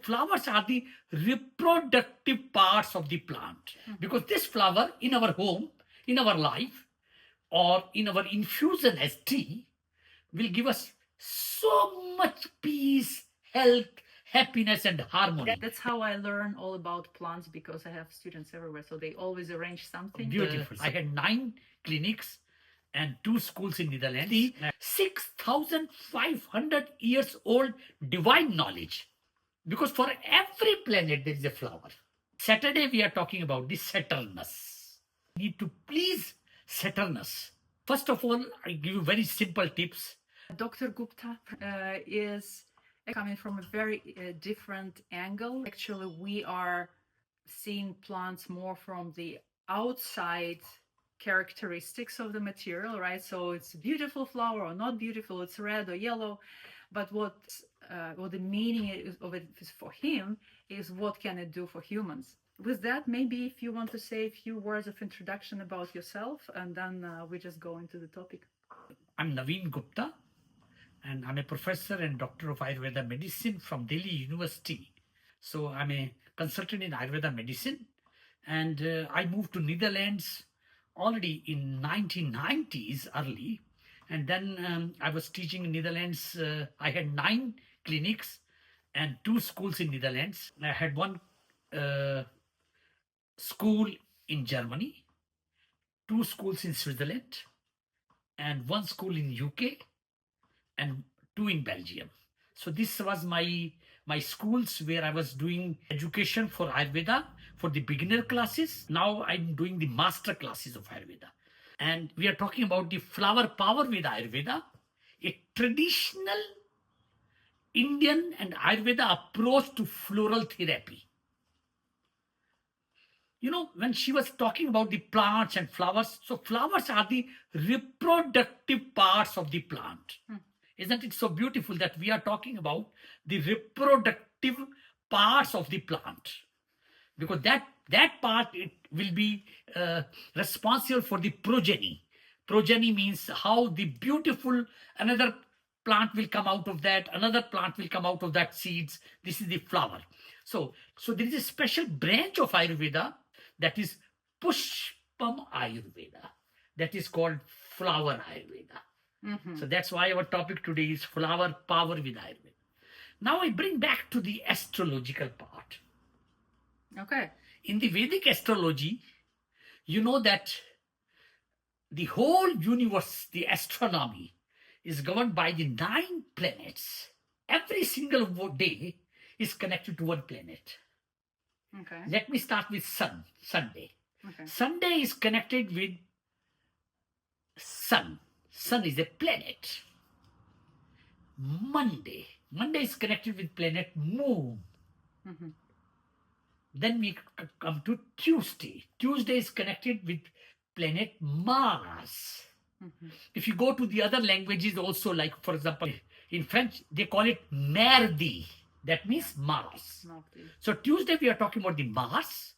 flowers are the reproductive parts of the plant. Because this flower in our home, in our life, or in our infusion as tea will give us so much peace, health, happiness, and harmony. That's how I learn all about plants, because I have students everywhere, so they always arrange something. Beautiful. I had 9 clinics and 2 schools in Netherlands. The 6,500 years old divine knowledge. Because for every planet there is a flower. Saturday we are talking about the Saturnus. We need to please Saturnus. First of all, I give you very simple tips. Dr. Gupta is coming from a very different angle. Actually, we are seeing plants more from the outside characteristics of the material, right? So it's a beautiful flower or not beautiful, it's red or yellow, but what the meaning of it is for him is what can it do for humans. With that, maybe if you want to say a few words of introduction about yourself, and then we just go into the topic. I'm Naveen Gupta, and I'm a professor and doctor of Ayurveda medicine from Delhi University. So I'm a consultant in Ayurveda medicine, and I moved to Netherlands already in 1990s early, and then I was teaching in Netherlands. I had 9 clinics and 2 schools in Netherlands. I had 1 school in Germany, 2 schools in Switzerland, and 1 school in UK, and 2 in Belgium. So this was my schools where I was doing education for Ayurveda for the beginner classes. Now I'm doing the master classes of Ayurveda. And we are talking about the flower power with Ayurveda, a traditional Indian and Ayurveda approach to floral therapy. You know, when she was talking about the plants and flowers, so flowers are the reproductive parts of the plant. Isn't it so beautiful that we are talking about the reproductive parts of the plant? Because that part, it will be responsible for the progeny. Progeny means how the beautiful another plant will come out of that, another plant will come out of that seeds. This is the flower. So there is a special branch of Ayurveda that is Pushpam Ayurveda, that is called flower Ayurveda. So that's why our topic today is flower power with Ayurveda. Now I bring back to the astrological part. Okay. In the Vedic astrology, you know that the whole universe, the astronomy, is governed by the 9 planets. Every single day is connected to 1 planet. Okay. Let me start with Sunday. Okay. Sunday is connected with Sun. Sun is a planet. Monday is connected with planet Moon. Then we come to Tuesday. Tuesday is connected with planet Mars. If you go to the other languages also, like for example, in French, they call it Mardi. That means Mars. So Tuesday we are talking about the Mars.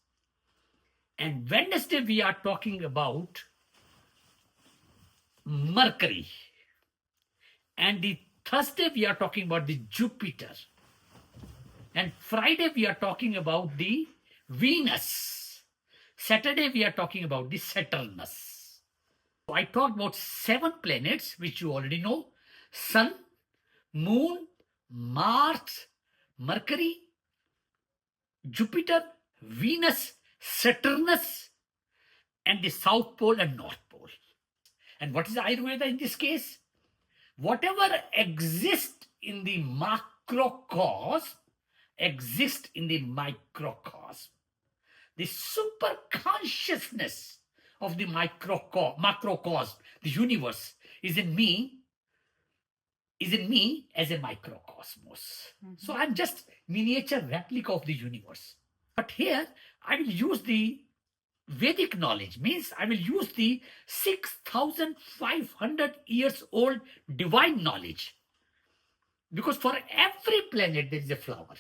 And Wednesday we are talking about Mercury. And the Thursday we are talking about the Jupiter. And Friday we are talking about the Venus. Saturday we are talking about the Saturnus. So I talked about 7 planets, which you already know: Sun, Moon, Mars, Mercury, Jupiter, Venus, Saturnus, and the South Pole and North Pole. And what is Ayurveda in this case? Whatever exists in the macrocosm exists in the microcosm. The super consciousness of the macrocosm, the universe, is in me as a microcosmos. So I'm just miniature replica of the universe. But here I will use the Vedic knowledge, means I will use the 6,500 years old divine knowledge. Because for every planet there is a flower.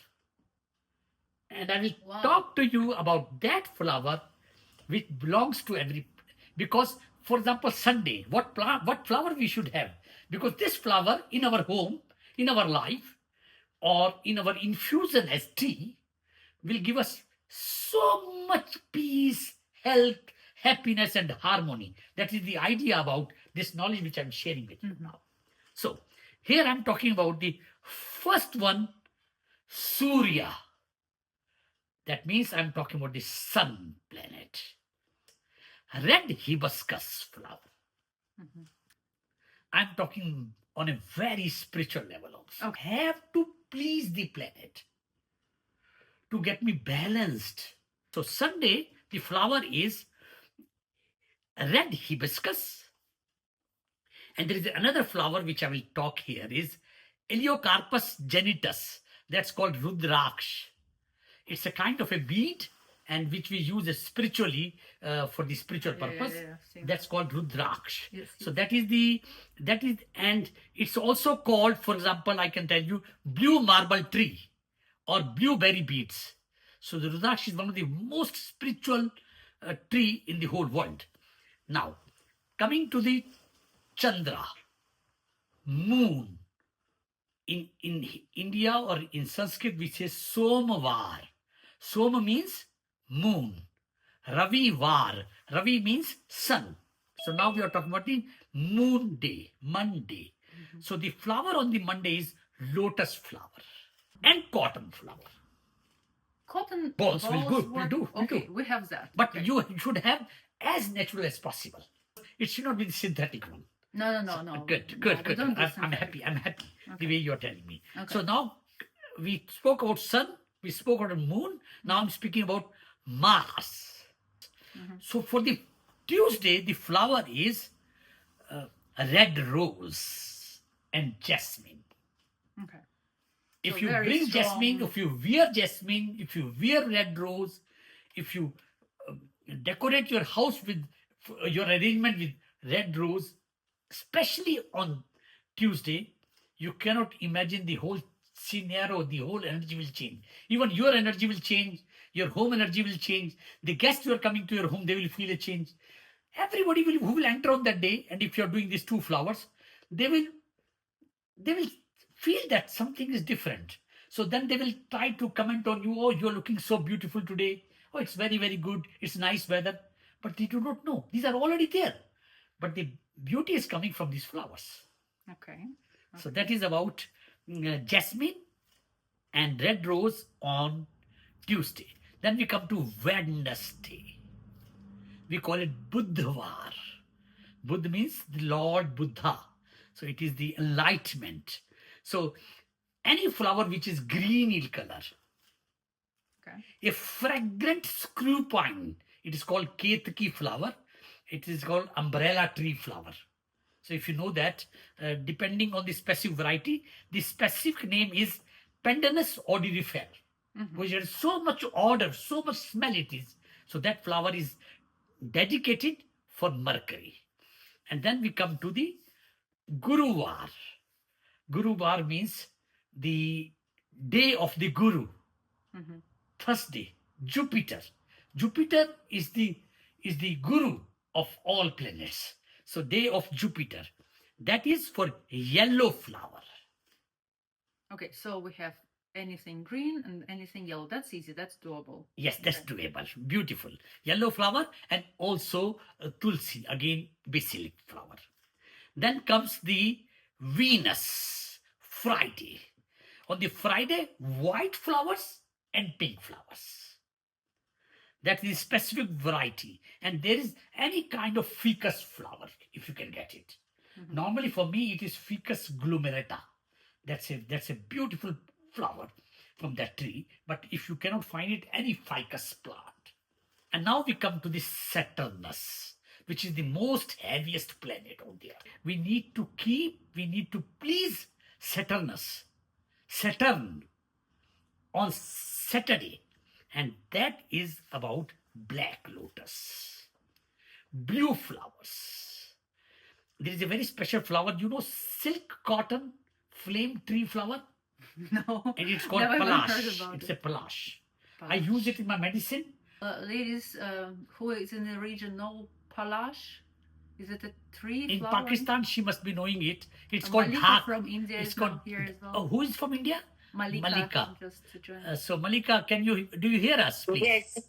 And I will talk to you about that flower which belongs to every, because for example Sunday, what flower we should have? Because this flower in our home, in our life, or in our infusion as tea will give us so much peace, health, happiness, and harmony. That is the idea about this knowledge which I'm sharing with you now. So, here I'm talking about the first one, Surya. That means I'm talking about the sun planet. Red hibiscus flower. I'm talking on a very spiritual level also. Okay. Have to please the planet to get me balanced. So Sunday, the flower is red hibiscus. And there is another flower which I will talk here is Eliocarpus genitus. That's called Rudraksha. It's a kind of a bead and which we use spiritually for the spiritual purpose. Same. That's called Rudraksha. Yes, So and it's also called, for example, I can tell you, blue marble tree or blueberry beads. So the Rudraksha is one of the most spiritual tree in the whole world. Now, coming to the Chandra, moon. In India or in Sanskrit, we say Somvar. Soma means moon. Ravi Var. Ravi means sun. So now we are talking about the moon day, Monday. So the flower on the Monday is lotus flower and cotton flower. Cotton Balls will good. We do. We have that. But okay. you should have as natural as possible. It should not be the synthetic one. No. Good. Don't do I'm happy. The way you're telling me. Okay. So now we spoke about sun, we spoke about moon. Now I'm speaking about Mars. So for the Tuesday, the flower is red rose and jasmine. Okay. If So you very bring strong. jasmine, if you wear jasmine, if you wear red rose, if you decorate your house with your arrangement with red rose, especially on Tuesday, you cannot imagine the whole scenario, the whole energy will change. Even your energy will change, your home energy will change, the guests who are coming to your home, they will feel a change. Everybody who will enter on that day, and if you're doing these two flowers, they will feel that something is different. So then they will try to comment on you, oh, you're looking so beautiful today. Oh, it's very, very good. It's nice weather. But they do not know. These are already there. But the beauty is coming from these flowers. Okay. So that is about jasmine and red rose on Tuesday. Then we come to Wednesday. We call it Buddhavar. Buddha means the Lord Buddha. So it is the enlightenment. So any flower which is green in color, Okay. a fragrant screw pine, it is called Ketaki flower. It is called umbrella tree flower. So if you know that, depending on the specific variety, the specific name is Pendanus odorifera, which has so much odor, so much smell it is. So that flower is dedicated for Mercury. And then we come to the Guruvar. Guruvar means the day of the Guru. Thursday, Jupiter. Jupiter is the Guru of all planets. So day of Jupiter. That is for yellow flower. Okay, so we have anything green and anything yellow. That's easy. That's doable. Yes, that's doable. Beautiful. Yellow flower and also Tulsi, again basilic flower. Then comes the Venus, Friday. On the Friday, white flowers and pink flowers. That is specific variety. And there is any kind of ficus flower, if you can get it. Normally for me, it is Ficus glomerata. That's a beautiful flower from that tree. But if you cannot find it, any ficus plant. And now we come to the Saturnus, which is the most heaviest planet on the earth. We need to please Saturnus. Saturn on Saturday. And that is about black lotus. Blue flowers. There is a very special flower. You know silk cotton flame tree flower? No. And it's called never heard palash. about It's it. a palash. I use it in my medicine. Ladies who is in the region know palash? Is it a tree In flower? Pakistan, she must be knowing it. It's And called Malika dhak. from India It's is called now here as well. Oh, who is from India? Malika. Just to join. So Malika, do you hear us, please? Yes.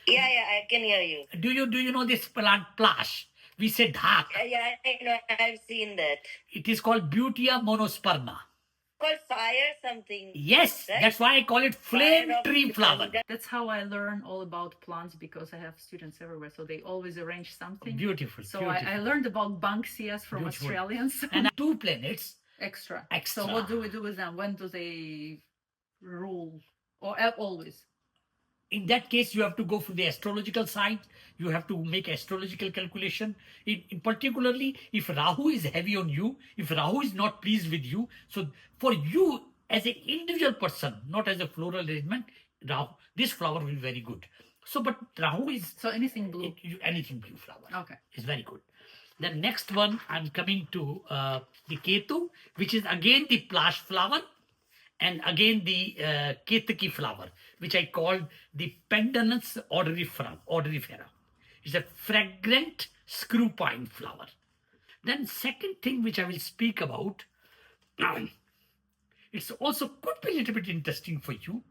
Yeah, I can hear you. Do you know this plant plash? We say dhak. Yeah, I know. I've seen that. It is called Butea monosperma. Called fire something. Yes, right? that's why I call it flame Fire of tree flower. That's how I learn all about plants, because I have students everywhere, so they always arrange something. Beautiful. So beautiful. I learned about Banksias from Beautiful. Australians. And 2 planets. Extra. Extra. So what do we do with them? When do they rule? Or always? In that case, you have to go for the astrological side. You have to make astrological calculation. In particularly, if Rahu is heavy on you, if Rahu is not pleased with you, so for you as an individual person, not as a floral arrangement, Rahu, this flower will be very good. So, but Rahu is So anything blue? anything blue flower. Okay. Is very good. The next one, I'm coming to the Ketu, which is again the plash flower, and again the Ketaki flower, which I called the Pendanus odorifera. It's a fragrant screw pine flower. Then second thing which I will speak about, it's also could be a little bit interesting for you,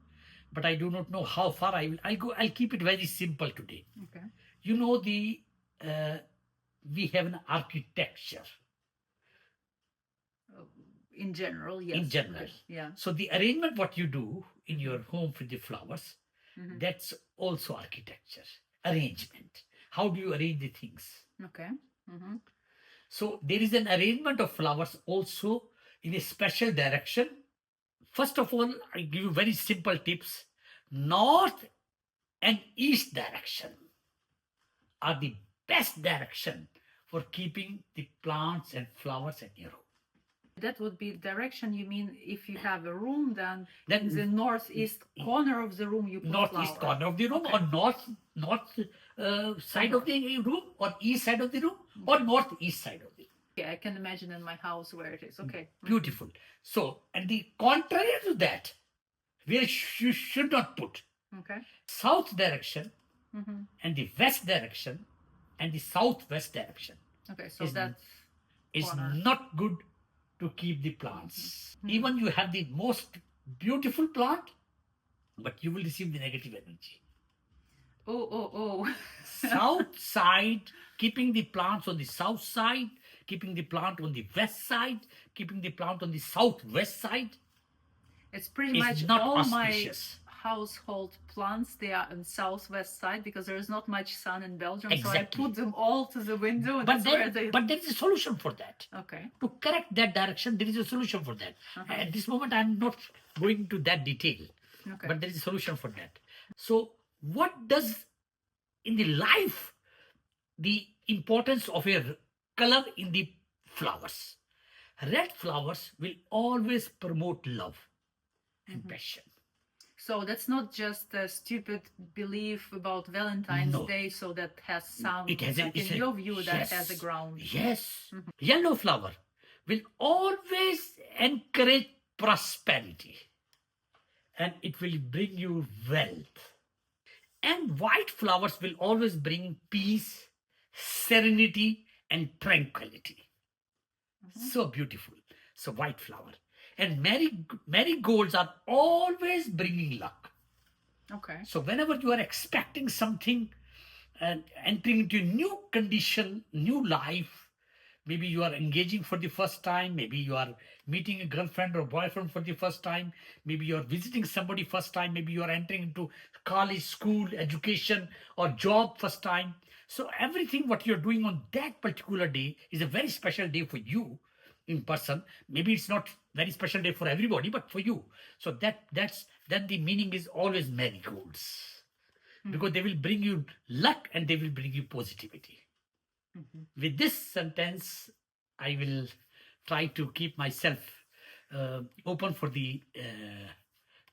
but I do not know how far I'll keep it very simple today. Okay. You know we have an architecture. In general, yes. In general. Okay. Yeah. So the arrangement what you do in your home for the flowers, Mhm. that's also architecture, arrangement. How do you arrange the things? Okay. Mm-hmm. So there is an arrangement of flowers also in a special direction. First of all, I give you very simple tips. North and east direction are the best direction for keeping the plants and flowers in your home. That would be direction. You mean if you have a room, then Then in the northeast corner of the room you put northeast flower. corner of the room, Okay. or north side of the room, or east side of the room, or northeast side of the room. Okay, I can imagine in my house where it is. Okay. Beautiful. So, and the contrary to that, where you should not put Okay. south direction Mm-hmm. and the west direction and the southwest direction Okay. So Is- that's is corner. not good to keep the plants. Mhm. Even you have the most beautiful plant, but you will receive the negative energy. Oh. South side, keeping the plants on the south side, keeping the plant on the west side, keeping the plant on the southwest side It's pretty is much not all auspicious. my household plants. They are on southwest side because there is not much sun in Belgium. So Exactly. I put them all to the window. And But that's where they. there is a solution for that. Okay. To correct that direction, there is a solution for that. Uh-huh. At this moment, I'm not going into that detail, Okay. but there is a solution for that. So, what does in the life the importance of a color in the flowers? Red flowers will always promote love and Mhm. passion. So that's not just a stupid belief about Valentine's No. Day. So that has some. It has a, like it's in a- your view, that yes, has a ground. Yes. Mhm. Yellow flower will always encourage prosperity and it will bring you wealth. And white flowers will always bring peace, serenity, and tranquility. Mhm. So beautiful. So white flower. And marigolds are always bringing luck. Okay. So whenever you are expecting something and entering into a new condition, new life, maybe you are engaging for the first time, maybe you are meeting a girlfriend or boyfriend for the first time, maybe you are visiting somebody first time, maybe you are entering into college, school, education, or job first time. So everything what you're doing on that particular day is a very special day for you in person. Maybe it's not very special day for everybody, but for you. So then the meaning is always marigolds, because they will bring you luck and they will bring you positivity. Mhm. With this sentence, I will try to keep myself open for the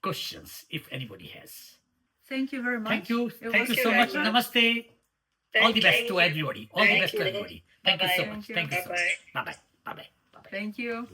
questions if anybody has. Thank you very much. Thank you. It Thank you was so very much. much. Namaste. All the best to everybody. All the Thank best to you. everybody. Thank you so Bye-bye. much. Thank you so much. Bye-bye. Bye bye. Bye bye. Thank you.